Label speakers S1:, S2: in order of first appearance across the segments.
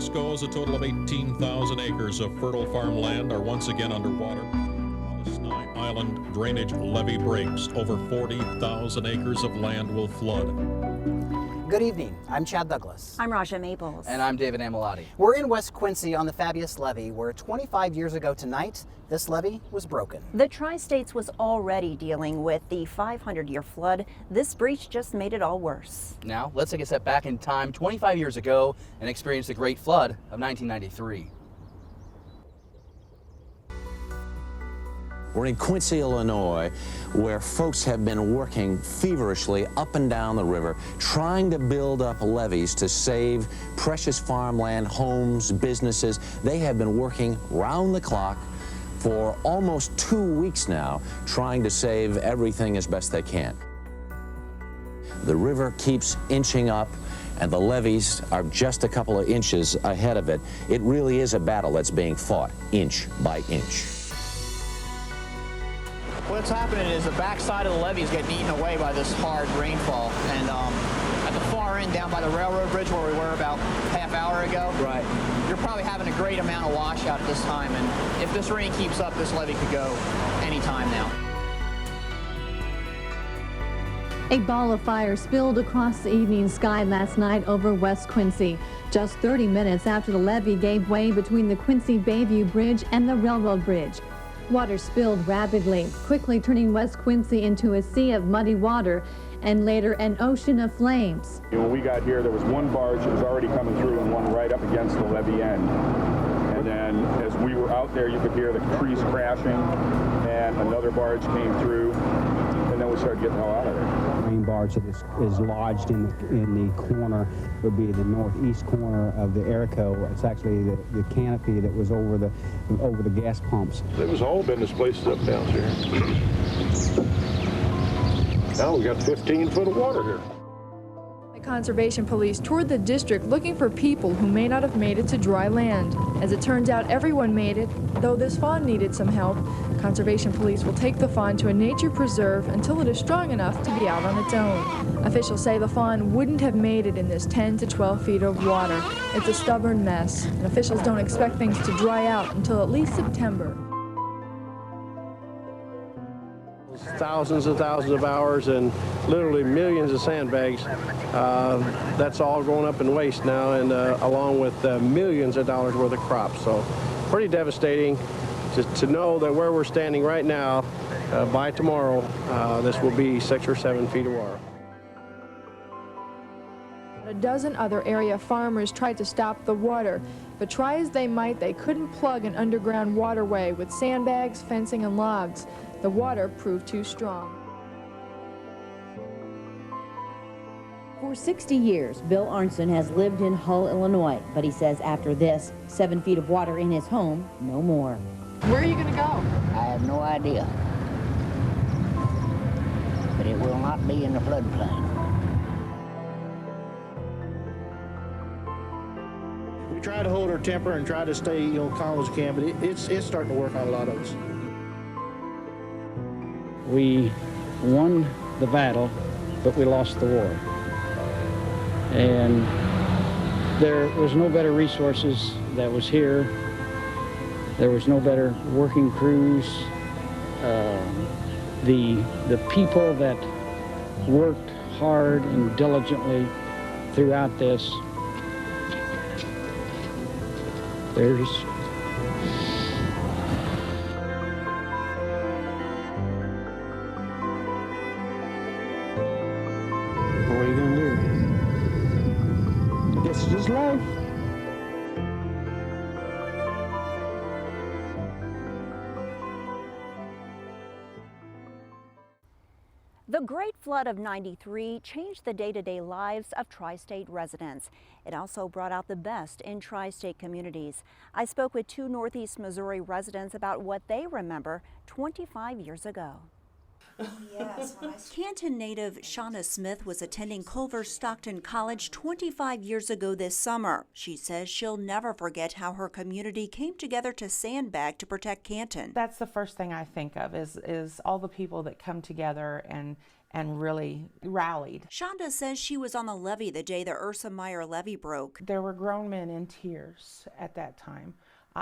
S1: this goes, a total of 18,000 acres of fertile farmland are once again underwater. While the Sny Island drainage levee breaks, over 40,000 acres of land will flood.
S2: Good evening. I'm Chad Douglas.
S3: I'm Raja Maples.
S4: And I'm David Amilati.
S2: We're in West Quincy on the Fabius Levee, where 25 years ago tonight, this levee was broken.
S3: The Tri-States was already dealing with the 500-year flood. This breach just made it all worse.
S4: Now, let's take a step back in time 25 years ago and experience the Great Flood of 1993.
S5: We're in Quincy, Illinois, where folks have been working feverishly up and down the river, trying to build up levees to save precious farmland, homes, businesses. They have been working round the clock for almost 2 weeks now, trying to save everything as best they can. The river keeps inching up, and the levees are just a couple of inches ahead of it. It really is a battle that's being fought inch by inch.
S6: What's happening is the backside of the levee is getting eaten away by this hard rainfall. And at the far end, down by the railroad bridge where we were about half hour ago,
S4: Right.
S6: you're probably having a great amount of washout at this time. And if this rain keeps up, this levee could go any time now.
S7: A ball of fire spilled across the evening sky last night over West Quincy, just 30 minutes after the levee gave way between the Quincy Bayview Bridge and the railroad bridge. Water spilled rapidly, quickly turning West Quincy into a sea of muddy water and later an ocean of flames.
S8: When we got here, there was one barge that was already coming through and one right up against the levee end. And then as we were out there, you could hear the trees crashing, and another barge came through, and then we started getting the hell out of there.
S9: The main barge that is lodged in the corner would be the northeast corner of the Erico. It's actually the canopy that was over the gas pumps.
S8: It was all business places up down here. Now we got 15 foot of water here.
S10: Conservation police toured the district looking for people who may not have made it to dry land. As it turns out, everyone made it, though this fawn needed some help. Conservation police will take the fawn to a nature preserve until it is strong enough to be out on its own. Officials say the fawn wouldn't have made it in this 10 to 12 feet of water. It's a stubborn mess, and officials don't expect things to dry out until at least September.
S11: Thousands and thousands of hours and literally millions of sandbags. That's all going up in waste now, and along with millions of dollars worth of crops. So pretty devastating to know that where we're standing right now, by tomorrow, this will be 6 or 7 feet of water.
S10: A dozen other area farmers tried to stop the water, but try as they might, they couldn't plug an underground waterway with sandbags, fencing, and logs. The water proved too strong.
S12: For 60 years, Bill Arnson has lived in Hull, Illinois, but he says after this, 7 feet of water in his home, no more.
S10: Where are you going to go?
S13: I have no idea, but it will not be in the floodplain.
S14: We try to hold our temper and try to stay, calm as we can, but it's starting to work on a lot of us.
S9: We won the battle, but we lost the war. And there was no better resources that was here. There was no better working crews. The people that worked hard and diligently throughout this, there's what are you gonna do? This is just life.
S3: The Great Flood of '93 changed the day-to-day lives of tri-state residents. It also brought out the best in tri-state communities. I spoke with 2 Northeast Missouri residents about what they remember 25 years ago.
S15: Yes. Canton native Shauna Smith was attending Culver Stockton College 25 years ago this summer. She says she'll never forget how her community came together to sandbag to protect Canton.
S16: That's the first thing I think of is all the people that come together and and really rallied.
S15: Shonda says she was on the levee the day the Ursa Meyer levee broke.
S16: There were grown men in tears at that time.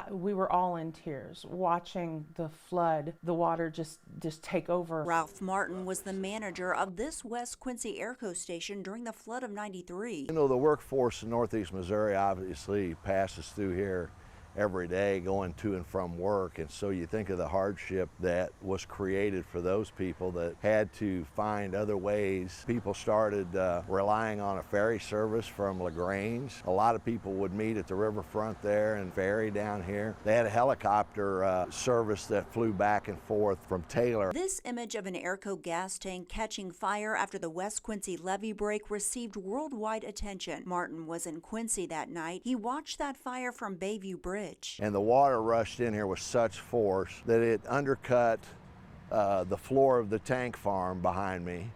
S16: We were all in tears watching the flood, the water just take over.
S15: Ralph Martin was the manager of this West Quincy Airco station during the flood of '93.
S17: You know, the workforce in Northeast Missouri obviously passes through here every day going to and from work, and so you think of the hardship that was created for those people that had to find other ways. People started relying on a ferry service from LaGrange. A lot of people would meet at the riverfront there and ferry down here. They had a helicopter service that flew back and forth from Taylor.
S15: This image of an Airco gas tank catching fire after the West Quincy levee break received worldwide attention. Martin was in Quincy that night. He watched that fire from Bayview Bridge.
S17: And the water rushed in here with such force that it undercut the floor of the tank farm behind me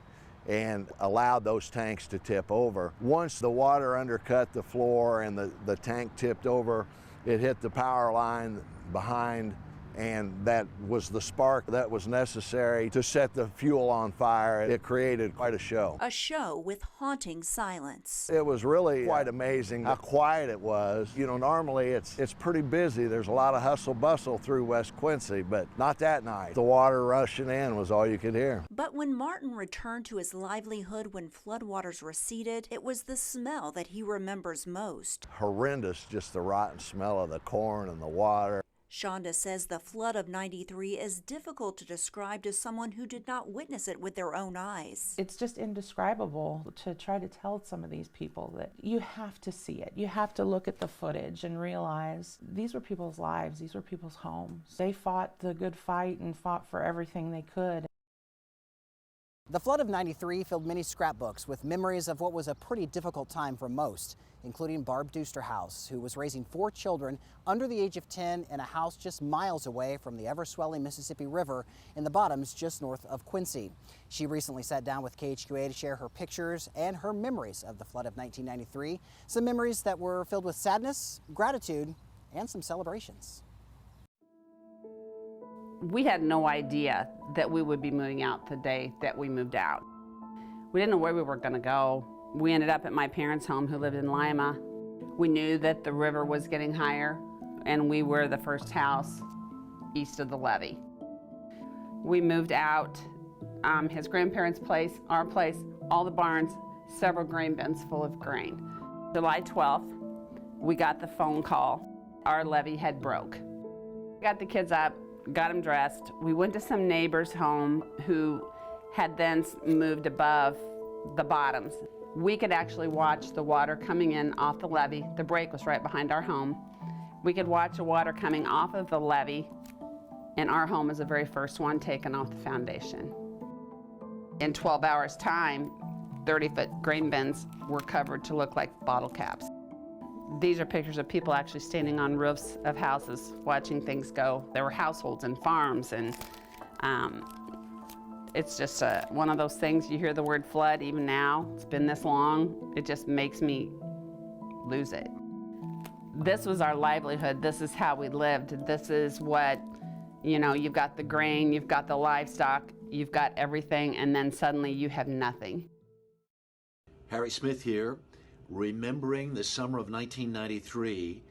S17: and allowed those tanks to tip over. Once the water undercut the floor and the tank tipped over, it hit the power line behind, and that was the spark that was necessary to set the fuel on fire. It created quite a show.
S15: A show with haunting silence.
S17: It was really quite amazing how quiet it was. You know, normally it's pretty busy. There's a lot of hustle bustle through West Quincy, but not that night. The water rushing in was all you could hear.
S15: But when Martin returned to his livelihood when floodwaters receded, it was the smell that he remembers most.
S17: Horrendous, just the rotten smell of the corn and the water.
S15: Shonda says the flood of '93 is difficult to describe to someone who did not witness it with their own eyes.
S16: It's just indescribable to try to tell some of these people that you have to see it. You have to look at the footage and realize these were people's lives, these were people's homes. They fought the good fight and fought for everything they could.
S2: The flood of '93 filled many scrapbooks with memories of what was a pretty difficult time for most, including Barb Dusterhouse, who was raising 4 children under the age of 10 in a house just miles away from the ever-swelling Mississippi River in the bottoms just north of Quincy. She recently sat down with KHQA to share her pictures and her memories of the flood of 1993, some memories that were filled with sadness, gratitude, and some celebrations.
S18: We had no idea that we would be moving out the day that we moved out. We didn't know where we were going to go. We ended up at my parents' home who lived in Lima. We knew that the river was getting higher, and we were the first house east of the levee. We moved out, his grandparents' place, our place, all the barns, several grain bins full of grain. July 12th, we got the phone call. Our levee had broke. Got the kids up, got them dressed. We went to some neighbor's home who had then moved above the bottoms. We could actually watch the water coming in off the levee. The break was right behind our home. We could watch the water coming off of the levee, and our home was the very first one taken off the foundation. In 12 hours' time, 30-foot grain bins were covered to look like bottle caps. These are pictures of people actually standing on roofs of houses watching things go. There were households and farms, and it's just one of those things. You hear the word flood even now. It's been this long. It just makes me lose it. This was our livelihood. This is how we lived. This is what, you know, you've got the grain, you've got the livestock, you've got everything, and then suddenly you have nothing.
S19: Harry Smith here, remembering the summer of 1993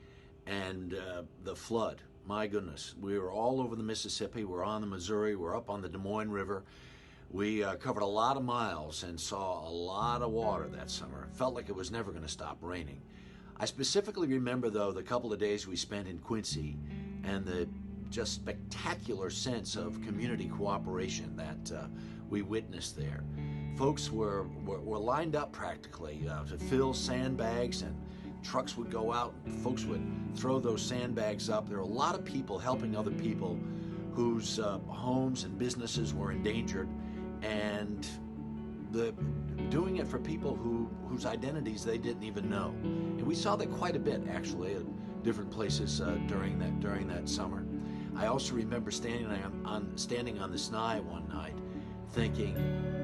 S19: and the flood. My goodness, we were all over the Mississippi, we're on the Missouri, we're up on the Des Moines River. We covered a lot of miles and saw a lot of water that summer. It felt like it was never going to stop raining. I specifically remember, though, the couple of days we spent in Quincy and the just spectacular sense of community cooperation that we witnessed there. Folks were lined up practically to fill sandbags, and trucks would go out and folks would throw those sandbags up. There were a lot of people helping other people whose homes and businesses were endangered, and doing it for people whose identities they didn't even know. And we saw that quite a bit, actually, at different places during that summer. I also remember standing on the Snai one night thinking,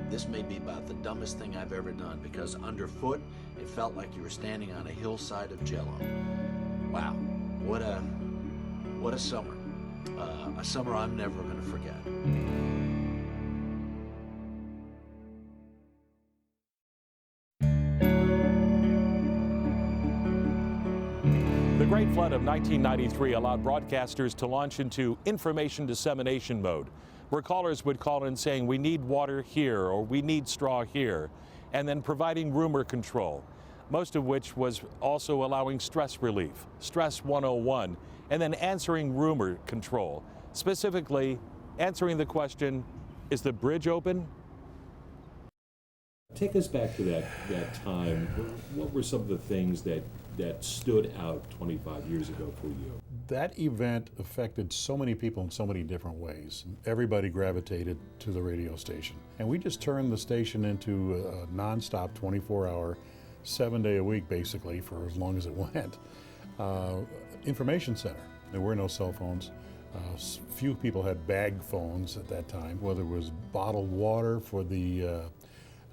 S19: this may be about the dumbest thing I've ever done, because underfoot it felt like you were standing on a hillside of Jell-O. Wow, what a summer. A summer I'm never going to forget.
S1: The Great Flood of 1993 allowed broadcasters to launch into information dissemination mode, where callers would call in saying, we need water here, or we need straw here, and then providing rumor control, most of which was also allowing stress relief, Stress 101, and then answering rumor control, specifically answering the question, is the bridge open?
S20: Take us back to that time. What were some of the things that stood out 25 years ago for you?
S21: That event affected so many people in so many different ways. Everybody gravitated to the radio station. And we just turned the station into a nonstop 24-hour, 7-day-a-week basically for as long as it went. Information center. There were no cell phones. Few people had bag phones at that time, whether it was bottled water for the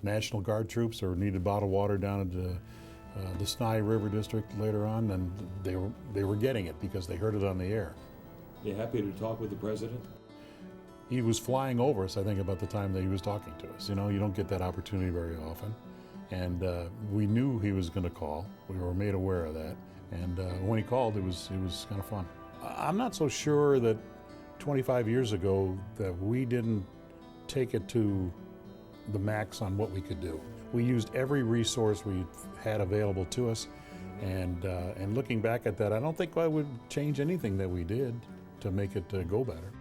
S21: National Guard troops or needed bottled water down at the Snai River District later on, and they were getting it because they heard it on the air.
S20: You happy to talk with the president?
S21: He was flying over us, I think, about the time that he was talking to us. You know, you don't get that opportunity very often. And we knew he was going to call. We were made aware of that. And when he called, it was kind of fun. I'm not so sure that 25 years ago that we didn't take it to the max on what we could do. We used every resource we had available to us, and looking back at that, I don't think I would change anything that we did to make it go better.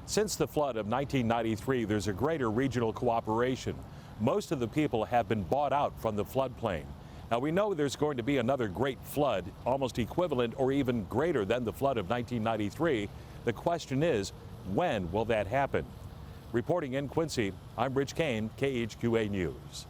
S1: Since the flood of 1993, there's a greater regional cooperation. Most of the people have been bought out from the floodplain. Now, we know there's going to be another great flood, almost equivalent or even greater than the flood of 1993. The question is, when will that happen? Reporting in Quincy, I'm Rich Kane, KHQA News.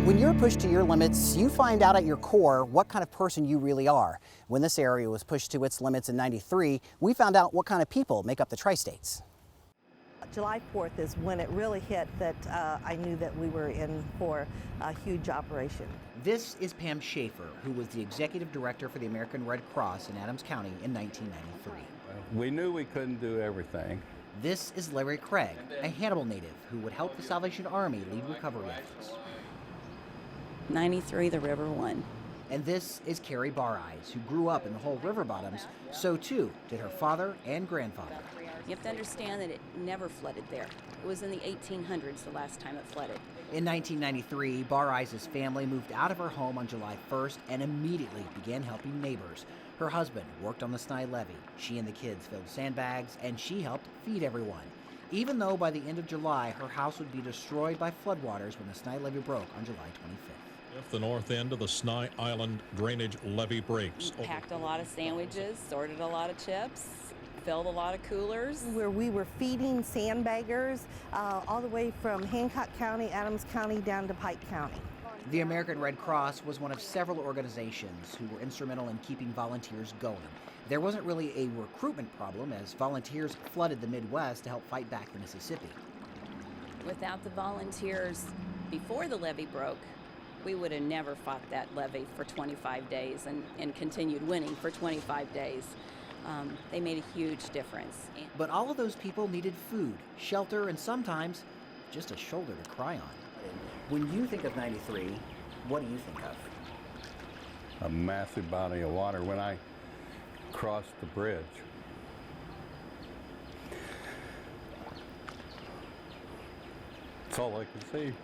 S2: When you're pushed to your limits, you find out at your core what kind of person you really are. When this area was pushed to its limits in '93, we found out what kind of people make up the Tri-States.
S22: July 4th is when it really hit that I knew that we were in for a huge operation.
S2: This is Pam Schaefer, who was the executive director for the American Red Cross in Adams County in 1993.
S23: We knew we couldn't do everything.
S2: This is Larry Craig, a Hannibal native who would help the Salvation Army lead recovery efforts.
S24: 93, the river won.
S2: And this is Carrie Bareyes, who grew up in the whole river bottoms. So too did her father and grandfather.
S24: You have to understand that it never flooded there. It was in the 1800s the last time it flooded.
S2: In 1993, Bareyes' family moved out of her home on July 1st and immediately began helping neighbors. Her husband worked on the Snai levee. She and the kids filled sandbags, and she helped feed everyone. Even though by the end of July, her house would be destroyed by floodwaters when the Snai levee broke on July 25th.
S1: If the north end of the Snai Island drainage levee breaks.
S24: We packed a lot of sandwiches, sorted a lot of chips, filled a lot of coolers.
S22: Where we were feeding sandbaggers all the way from Hancock County, Adams County, down to Pike County.
S2: The American Red Cross was one of several organizations who were instrumental in keeping volunteers going. There wasn't really a recruitment problem as volunteers flooded the Midwest to help fight back the Mississippi.
S24: Without the volunteers before the levee broke, we would have never fought that levee for 25 days and continued winning for 25 days. They made a huge difference.
S2: But all of those people needed food, shelter, and sometimes just a shoulder to cry on. When you think of 93, what do you think of?
S23: A massive body of water when I crossed the bridge. That's all I can see.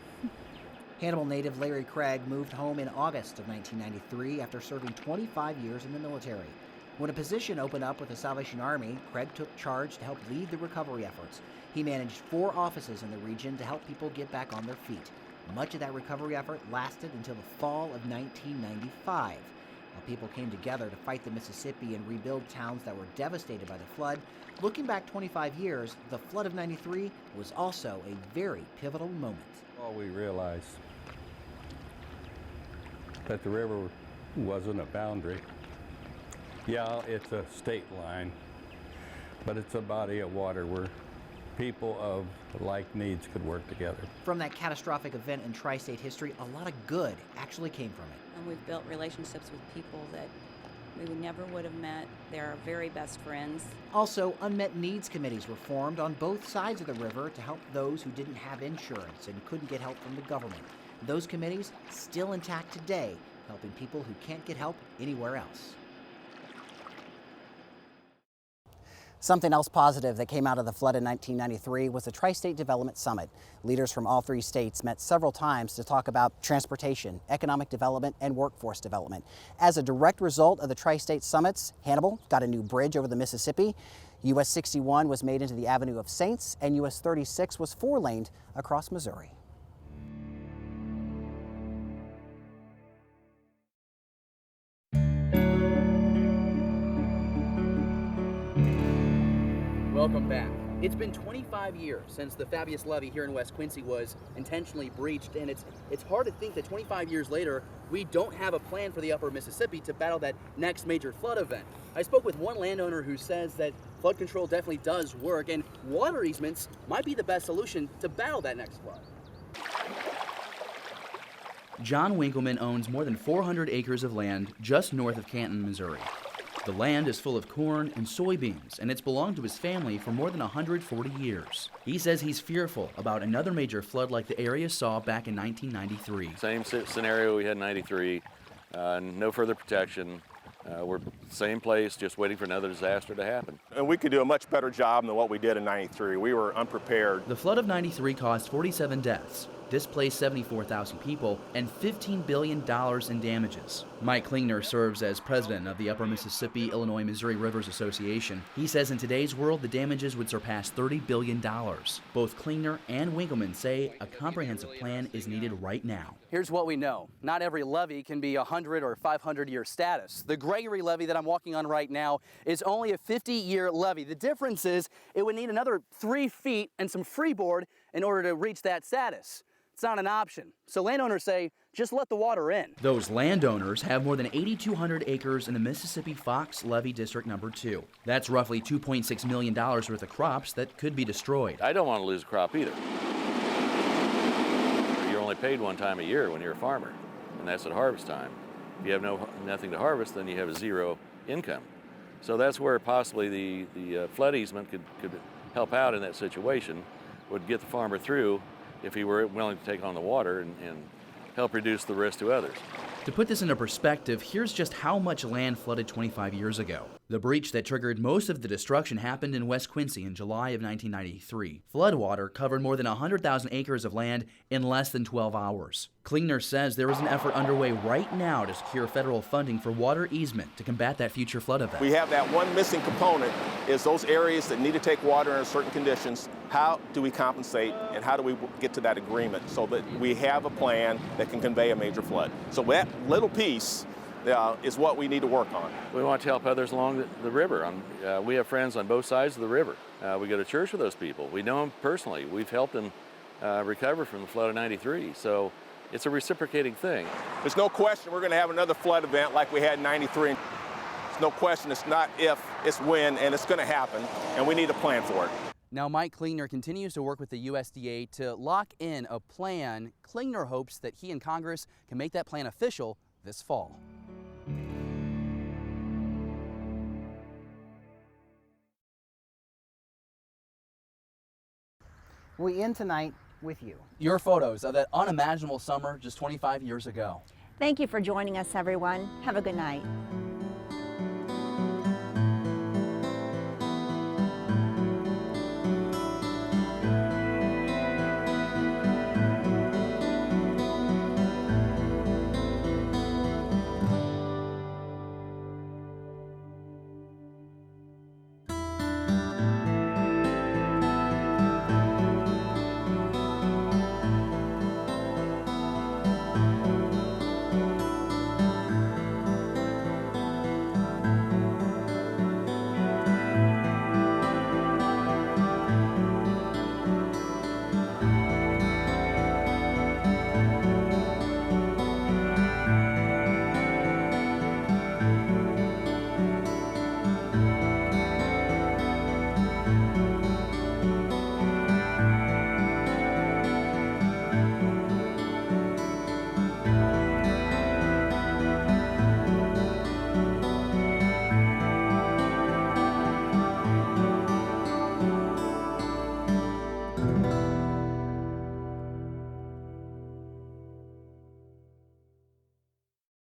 S2: Hannibal native Larry Craig moved home in August of 1993 after serving 25 years in the military. When a position opened up with the Salvation Army, Craig took charge to help lead the recovery efforts. He managed 4 offices in the region to help people get back on their feet. Much of that recovery effort lasted until the fall of 1995. While people came together to fight the Mississippi and rebuild towns that were devastated by the flood, looking back 25 years, the flood of '93 was also a very pivotal moment.
S23: Well, we realized that the river wasn't a boundary. Yeah, it's a state line, but it's a body of water where people of like needs could work together.
S2: From that catastrophic event in tri-state history, a lot of good actually came from it.
S24: And we've built relationships with people that We never would have met. They're our very best friends.
S2: Also, unmet needs committees were formed on both sides of the river to help those who didn't have insurance and couldn't get help from the government. Those committees still intact today, helping people who can't get help anywhere else. Something else positive that came out of the flood in 1993 was the Tri-State Development Summit. Leaders from all 3 states met several times to talk about transportation, economic development, and workforce development. As a direct result of the Tri-State Summits, Hannibal got a new bridge over the Mississippi. US 61 was made into the Avenue of Saints, and US 36 was 4-laned across Missouri.
S4: Welcome back. It's been 25 years since the Fabius levee here in West Quincy was intentionally breached, and it's hard to think that 25 years later we don't have a plan for the upper Mississippi to battle that next major flood event. I spoke with one landowner who says that flood control definitely does work, and water easements might be the best solution to battle that next flood. John Winkleman owns more than 400 acres of land just north of Canton, Missouri. The land is full of corn and soybeans, and it's belonged to his family for more than 140 years. He says he's fearful about another major flood like the area saw back in 1993.
S5: Same scenario we had in 93, no further protection. We're same place, just waiting for another disaster to happen.
S6: And we could do a much better job than what we did in 93. We were unprepared.
S4: The flood of 93 caused 47 deaths, displaced 74,000 people, and $15 billion in damages. Mike Klingner serves as president of the Upper Mississippi, Illinois, Missouri Rivers Association. He says in today's world, the damages would surpass $30 billion. Both Klingner and Winkleman say a comprehensive plan is needed right now. Here's what we know. Not every levee can be 100 or 500-year status. The Gregory levee that I'm walking on right now is only a 50-year levee. The difference is it would need another 3 feet and some freeboard in order to reach that status. It's not an option. So landowners say, just let the water in. Those landowners have more than 8,200 acres in the Mississippi Fox Levee District Number 2. That's roughly $2.6 million worth of crops that could be destroyed.
S5: I don't want to lose a crop either. You're only paid one time a year when you're a farmer, and that's at harvest time. If you have nothing to harvest, then you have a zero income. So that's where possibly the flood easement could help out in that situation, would get the farmer through if he were willing to take on the water and help reduce the risk to others.
S4: To put this into perspective, here's just how much land flooded 25 years ago. The breach that triggered most of the destruction happened in West Quincy in July of 1993. Floodwater covered more than 100,000 acres of land in less than 12 hours. Klingner says there is an effort underway right now to secure federal funding for water easement to combat that future flood event.
S6: We have that one missing component, is those areas that need to take water in certain conditions. How do we compensate, and how do we get to that agreement so that we have a plan that can convey a major flood? So that little piece is what we need to work on.
S5: We want to help others along the river. We have friends on both sides of the river. We go to church with those people. We know them personally. We've helped them recover from the flood of 93. So it's a reciprocating thing.
S6: There's no question we're going to have another flood event like we had in 93. There's no question it's not if, it's when, and it's going to happen, and we need a plan for it.
S4: Now, Mike Klingner continues to work with the USDA to lock in a plan. Klingner hopes that he and Congress can make that plan official this fall.
S2: We end tonight with you.
S4: Your photos of that unimaginable summer just 25 years ago.
S3: Thank you for joining us, everyone. Have a good night.